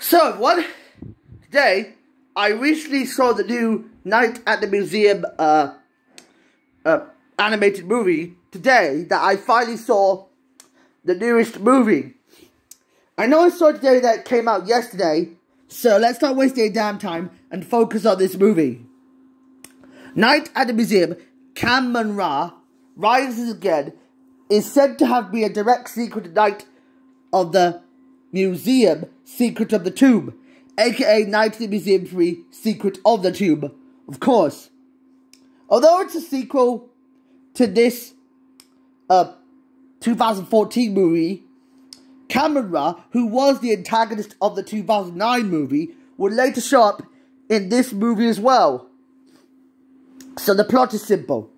So everyone, today I recently saw the new Night at the Museum animated movie today that I finally saw the newest movie. I know I saw today that it came out yesterday, so let's not waste any damn time and focus on this movie. Night at the Museum, Cameron Rises Again is said to have been a direct sequel to Night of the Museum, Secret of the Tomb, aka Night at the Museum 3, Secret of the Tomb, of course. Although it's a sequel to this 2014 movie, Cameron, who was the antagonist of the 2009 movie, would later show up in this movie as well. So the plot is simple.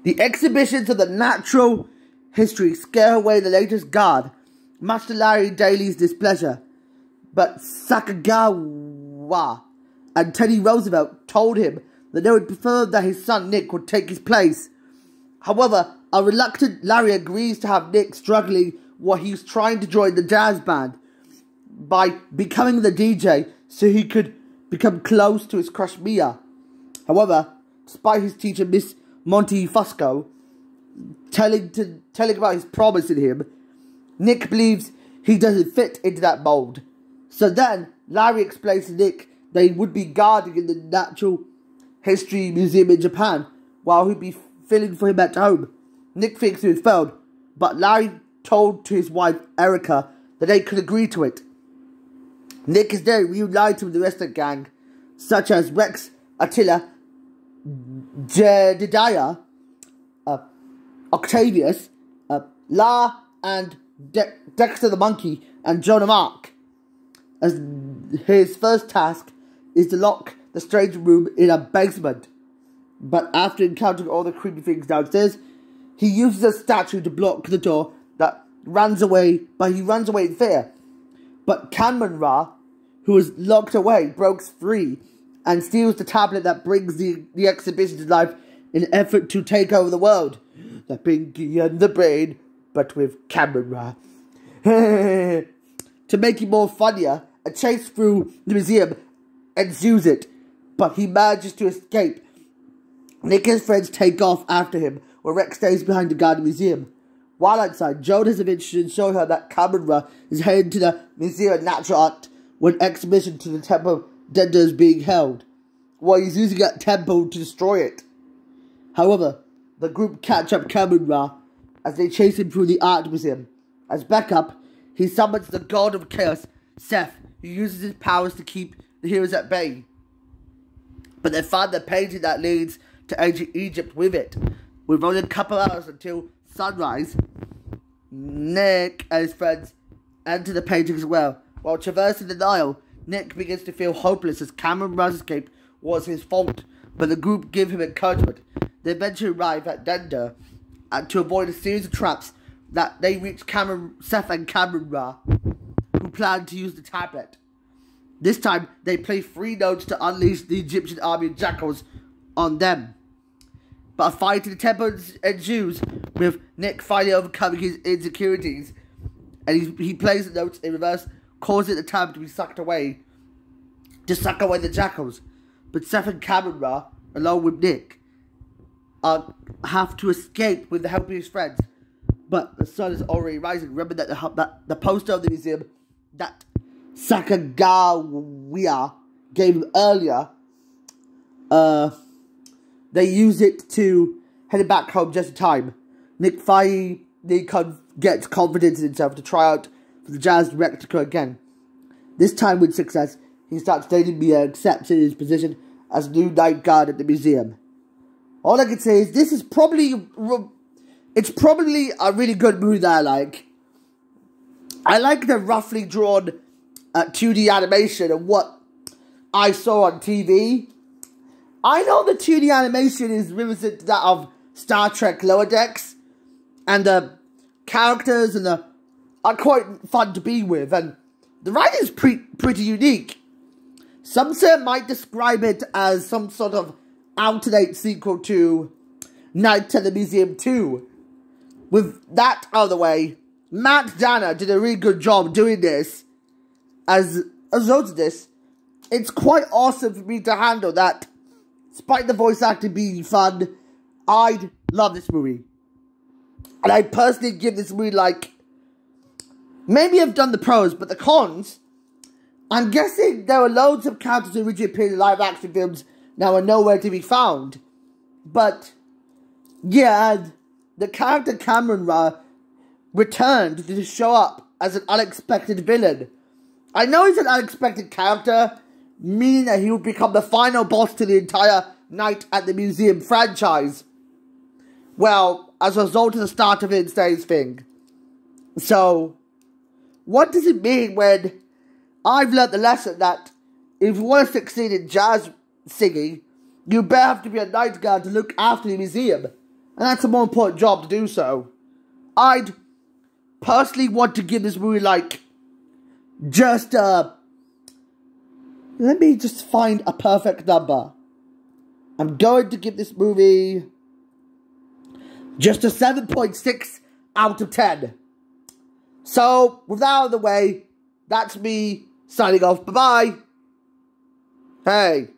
The exhibitions of the natural history scare away the latest guard, much to Larry Daly's displeasure. But Sakagawa and Teddy Roosevelt told him that they would prefer that his son Nick would take his place. However, a reluctant Larry agrees to have Nick struggling while he's trying to join the jazz band by becoming the DJ so he could become close to his crush Mia. However, despite his teacher Miss Monty Fusco telling about his promise in him, Nick believes he doesn't fit into that mold. So then, Larry explains to Nick that he would be guarding in the Natural History Museum in Japan, while he'd be filling for him at home. Nick thinks he was found, but Larry told to his wife, Erica, that they could agree to it. Nick is then reunited with the rest of the gang, such as Rex, Attila, Jedediah, Octavius, La, and Dexter the Monkey, and Joan of Arc. As his first task is to lock the strange room in a basement. But after encountering all the creepy things downstairs, he uses a statue to block the door that runs away, but he runs away in fear. But Cameron, who is locked away, breaks free and steals the tablet that brings the exhibition to life in an effort to take over the world. The pinky and the brain, but with Cameron. To make it more funnier, a chase through the museum ensues it, but he manages to escape. Nick and his friends take off after him, while Rex stays behind to guard the museum. While outside, Joan has been interested in showing her that Cameron is headed to the Museum of Natural Art when an exhibition to the Temple of Dender is being held, while he's using that temple to destroy it. However, the group catch up Cameron as they chase him through the art museum. As backup, he summons the god of chaos, Seth, who uses his powers to keep the heroes at bay. But they find the painting that leads to ancient Egypt with it. With only a couple hours until sunrise, Nick and his friends enter the painting as well. While traversing the Nile, Nick begins to feel hopeless as Cameron's escape was his fault, but the group give him encouragement. They eventually arrive at Dender to avoid a series of traps that they reach Seth and Cameron, who plan to use the tablet. This time, they play 3 notes to unleash the Egyptian army of jackals on them. But a fight in the temple ensues, with Nick finally overcoming his insecurities, and he plays the notes in reverse, causing the tablet to be sucked away, to suck away the jackals. But Seth and Cameron, along with Nick, have to escape with the help of his friends. But the sun is already rising. Remember that the poster of the museum that Sakagawa gave him earlier, they use it to head back home just in time. Nick finally gets confidence in himself to try out for the jazz director again. This time with success, he starts dating Mia and accepts his position as new night guard at the museum. All I can say is this is probably a really good movie that I like. I like the roughly drawn 2D animation and what I saw on TV. I know the 2D animation is reminiscent to that of Star Trek Lower Decks, and the characters are quite fun to be with, and the writing is pretty unique. Some might describe it as some sort of out-to-date sequel to Night at the Museum 2. With that out of the way, Matt Danner did a really good job doing this, as as a result of this, it's quite awesome for me to handle that. Despite the voice acting being fun, I'd love this movie. And I personally give this movie, like, maybe I've done the pros, but the cons, I'm guessing there were loads of characters who originally appeared in live action films now are nowhere to be found. But, yeah, the character Cameron returned to show up as an unexpected villain. I know he's an unexpected character, meaning that he would become the final boss to the entire Night at the Museum franchise. Well, as a result of the start of Wednesday's thing. So, what does it mean when I've learnt the lesson that if you want to succeed in jazz singing, you better have to be a night guard to look after the museum. And that's a more important job to do so. I'd personally want to give this movie, like, just, let me just find a perfect number. I'm going to give this movie just a 7.6 out of 10. So, with that out of the way, that's me signing off. Bye-bye. Hey.